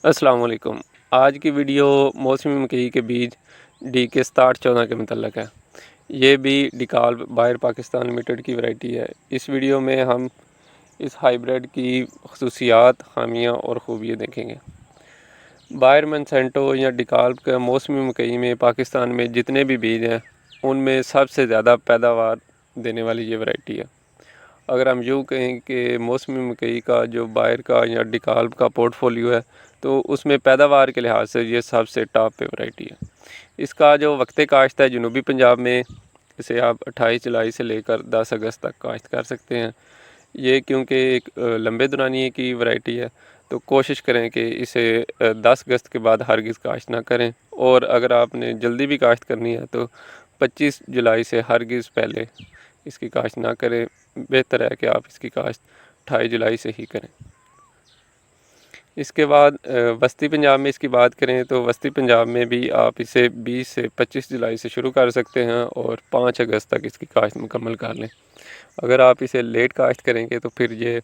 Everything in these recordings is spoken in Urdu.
السلام علیکم۔ آج کی ویڈیو موسمی مکئی کے بیج DK6714 کے متعلق ہے۔ یہ بھی ڈیکالب بائر پاکستان لمیٹڈ کی ورائٹی ہے۔ اس ویڈیو میں ہم اس ہائیبریڈ کی خصوصیات، خامیاں اور خوبیاں دیکھیں گے۔ بائر منسینٹو یا ڈیکالب کا موسمی مکئی میں پاکستان میں جتنے بھی بیج ہیں ان میں سب سے زیادہ پیداوار دینے والی یہ ورائٹی ہے۔ اگر ہم یوں کہیں کہ موسمی مکئی کا جو بائر کا یا ڈیکالب کا پورٹ فولیو ہے تو اس میں پیداوار کے لحاظ سے یہ سب سے ٹاپ پہ ورائٹی ہے۔ اس کا جو وقت کاشت ہے جنوبی پنجاب میں اسے آپ 28 جولائی سے لے کر 10 اگست تک کاشت کر سکتے ہیں۔ یہ کیونکہ ایک لمبے دورانیے کی ورائٹی ہے تو کوشش کریں کہ اسے 10 اگست کے بعد ہرگز کاشت نہ کریں، اور اگر آپ نے جلدی بھی کاشت کرنی ہے تو 25 جولائی سے ہرگز پہلے اس کی کاشت نہ کریں۔ بہتر ہے کہ آپ اس کی کاشت 28 جولائی سے ہی کریں۔ اس کے بعد وسطی پنجاب میں اس کی بات کریں تو وسطی پنجاب میں بھی آپ اسے 20 سے 25 جولائی سے شروع کر سکتے ہیں اور 5 اگست تک اس کی کاشت مکمل کر لیں۔ اگر آپ اسے لیٹ کاشت کریں گے تو پھر یہ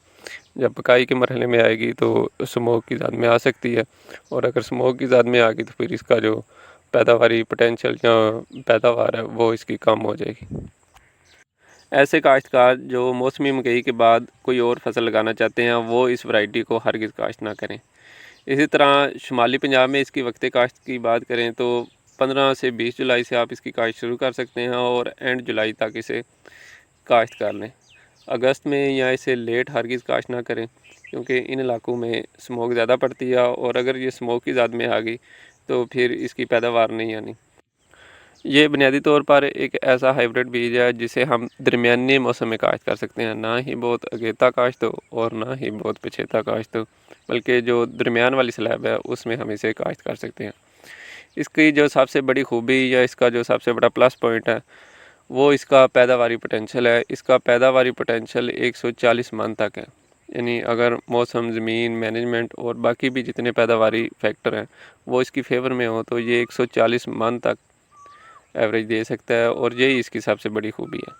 جب پکائی کے مرحلے میں آئے گی تو سموک کی ذات میں آ سکتی ہے، اور اگر سموک کی ذات میں آ گئی تو پھر اس کا جو پیداواری پوٹینشیل یا پیداوار ہے وہ اس کی کم ہو جائے گی۔ ایسے کاشتکار جو موسمی مکئی کے بعد کوئی اور فصل لگانا چاہتے ہیں وہ اس ورائٹی کو ہرگز کاشت نہ کریں۔ اسی طرح شمالی پنجاب میں اس کی وقت کاشت کی بات کریں تو 15 سے 20 جولائی سے آپ اس کی کاشت شروع کر سکتے ہیں اور اینڈ جولائی تک اسے کاشت کر لیں۔ اگست میں یا اسے لیٹ ہرگز کاشت نہ کریں کیونکہ ان علاقوں میں سموک زیادہ پڑتی ہے، اور اگر یہ سموک کی ذات میں آ گئی تو پھر اس کی پیداوار نہیں آنی۔ یہ بنیادی طور پر ایک ایسا ہائیبریڈ بیج ہے جسے ہم درمیانی موسم میں کاشت کر سکتے ہیں، نہ ہی بہت اگیتا کاشت ہو اور نہ ہی بہت پچھیتا کاشت ہو، بلکہ جو درمیان والی سلیب ہے اس میں ہم اسے کاشت کر سکتے ہیں۔ اس کی جو سب سے بڑی خوبی یا اس کا جو سب سے بڑا پلس پوائنٹ ہے وہ اس کا پیداواری پوٹینشیل ہے۔ اس کا پیداواری پوٹینشیل 140 من تک ہے، یعنی اگر موسم، زمین، مینجمنٹ اور باقی بھی جتنے پیداواری فیکٹر ہیں وہ اس کی فیور میں ہو تو یہ 140 من تک ایوریج دے سکتا ہے، اور یہی اس کی سب سے بڑی خوبی ہے۔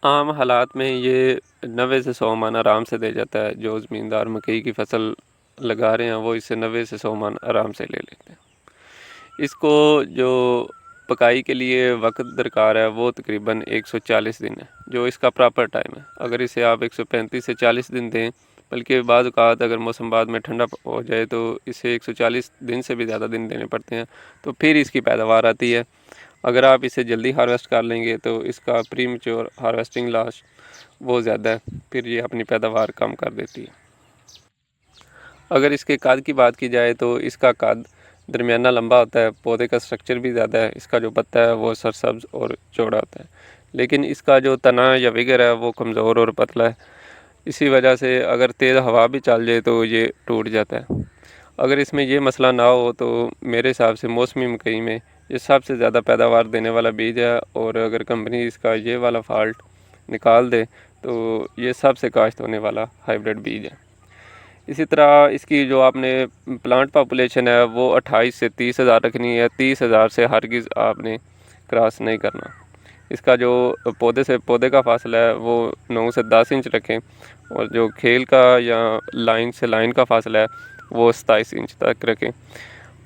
عام حالات میں یہ 90 سے 100 من آرام سے دے جاتا ہے۔ جو زمیندار مکئی کی فصل لگا رہے ہیں وہ اس سے 90 سے 100 من آرام سے لے لیتے ہیں۔ اس کو جو پکائی کے لیے وقت درکار ہے وہ تقریباً 140 دن ہے، جو اس کا پراپر ٹائم ہے۔ اگر اسے آپ 135 سے 40 دن دیں، بلکہ بعض اوقات اگر موسم بعد میں ٹھنڈا ہو جائے تو اسے 140 دن سے بھی زیادہ دن دینے پڑتے ہیں، تو پھر اس کی پیداوار آتی ہے۔ اگر آپ اسے جلدی ہارویسٹ کر لیں گے تو اس کا پری میچور ہارویسٹنگ لاس وہ زیادہ ہے، پھر یہ اپنی پیداوار کم کر دیتی ہے۔ اگر اس کے قد کی بات کی جائے تو اس کا قد درمیانہ لمبا ہوتا ہے، پودے کا سٹرکچر بھی زیادہ ہے، اس کا جو پتا ہے وہ سرسبز اور چوڑا ہوتا ہے، لیکن اس کا جو تنا یا وگر ہے وہ کمزور اور پتلا ہے۔ اسی وجہ سے اگر تیز ہوا بھی چل جائے تو یہ ٹوٹ جاتا ہے۔ اگر اس میں یہ مسئلہ نہ ہو تو میرے حساب سے موسمی مکئی میں یہ سب سے زیادہ پیداوار دینے والا بیج ہے، اور اگر کمپنی اس کا یہ والا فالٹ نکال دے تو یہ سب سے کاشت ہونے والا ہائیبریڈ بیج ہے۔ اسی طرح اس کی جو آپ نے پلانٹ پاپولیشن ہے وہ 28 سے 30 ہزار رکھنی ہے۔ 30 ہزار سے ہرگز آپ نے کراس نہیں کرنا۔ اس کا جو پودے سے پودے کا فاصلہ ہے وہ 9 سے 10 انچ رکھیں، اور جو کھیل کا یا لائن سے لائن کا فاصلہ ہے وہ 27 انچ تک رکھیں۔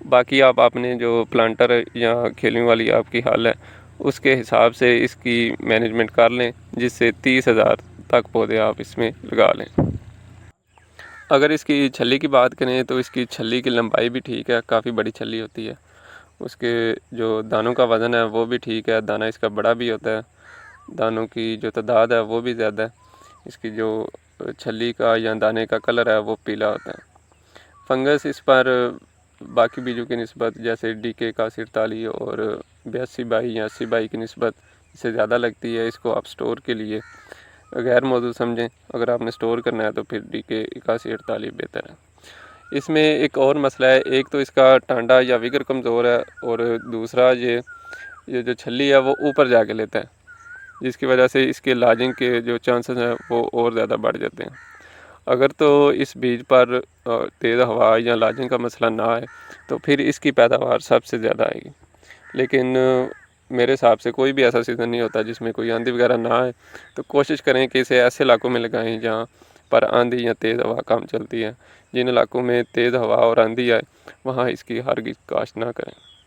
باقی آپ اپنے جو پلانٹر یا کھیلنے والی آپ کی حال ہے اس کے حساب سے اس کی مینجمنٹ کر لیں، جس سے 30 ہزار تک پودے آپ اس میں لگا لیں۔ اگر اس کی چھلی کی بات کریں تو اس کی چھلی کی لمبائی بھی ٹھیک ہے، کافی بڑی چھلی ہوتی ہے۔ اس کے جو دانوں کا وزن ہے وہ بھی ٹھیک ہے، دانہ اس کا بڑا بھی ہوتا ہے، دانوں کی جو تعداد ہے وہ بھی زیادہ ہے۔ اس کی جو چھلی کا یا دانے کا کلر ہے وہ پیلا ہوتا ہے۔ فنگس اس پر باقی بیجوں کی نسبت جیسے DK61 اور 82/22 یا 80/22 کی نسبت اس سے زیادہ لگتی ہے۔ اس کو آپ سٹور کے لیے غیر موضوع سمجھیں، اگر آپ نے سٹور کرنا ہے تو پھر DK61 بہتر ہے۔ اس میں ایک اور مسئلہ ہے، ایک تو اس کا ٹانڈا یا وگر کمزور ہے، اور دوسرا یہ جو چھلی ہے وہ اوپر جا کے لیتا ہے، جس کی وجہ سے اس کے لاجنگ کے جو چانسز ہیں وہ اور زیادہ بڑھ جاتے ہیں۔ اگر تو اس بیج پر تیز ہوا یا لاجنگ کا مسئلہ نہ آئے تو پھر اس کی پیداوار سب سے زیادہ آئے گی، لیکن میرے حساب سے کوئی بھی ایسا سیزن نہیں ہوتا جس میں کوئی آندھی وغیرہ نہ آئے، تو کوشش کریں کہ اسے ایسے علاقوں میں لگائیں جہاں پر آندھی یا تیز ہوا کم چلتی ہے۔ جن علاقوں میں تیز ہوا اور آندھی آئے وہاں اس کی ہرگز کاشت نہ کریں۔